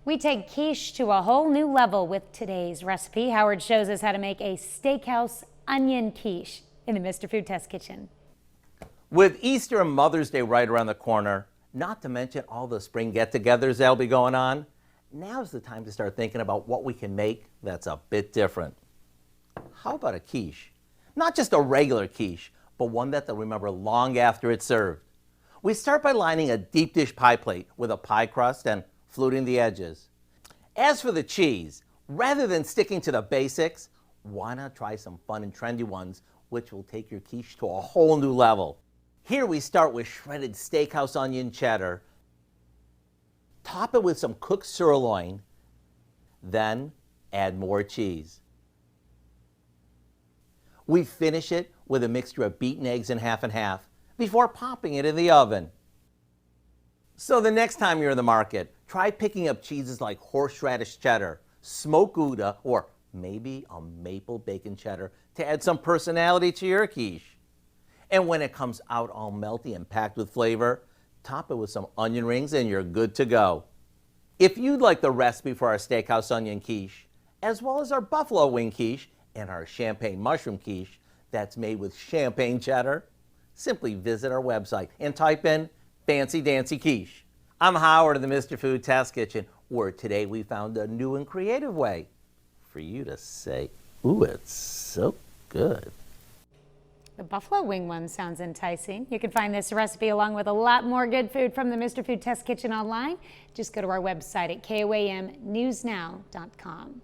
We take quiche to a whole new level with today's recipe. Howard shows us how to make a steakhouse onion quiche in the Mr. Food Test Kitchen. With Easter and Mother's Day right around the corner, not to mention all the spring get-togethers that'll be going on, now's the time to start thinking about what we can make that's a bit different. How about a quiche? Not just a regular quiche, but one that they'll remember long after it's served. We start by lining a deep dish pie plate with a pie crust and fluting the edges. As for the cheese, rather than sticking to the basics, why not try some fun and trendy ones which will take your quiche to a whole new level. Here we start with shredded Steakhouse onion cheddar. Top it with some cooked sirloin, then add more cheese. We finish it with a mixture of beaten eggs and half before popping it in the oven. So the next time you're in the market, try picking up cheeses like horseradish cheddar, smoked Gouda, or maybe a maple bacon cheddar to add some personality to your quiche. And when it comes out all melty and packed with flavor, top it with some onion rings and you're good to go. If you'd like the recipe for our Steakhouse onion quiche, as well as our buffalo wing quiche and our champagne mushroom quiche that's made with champagne cheddar, simply visit our website and type in Fancy Dancy Quiche. I'm Howard of the Mr. Food Test Kitchen, where today we found a new and creative way for you to say, ooh, it's so good. The buffalo wing one sounds enticing. You can find this recipe along with a lot more good food from the Mr. Food Test Kitchen online. Just go to our website at KOAMnewsnow.com.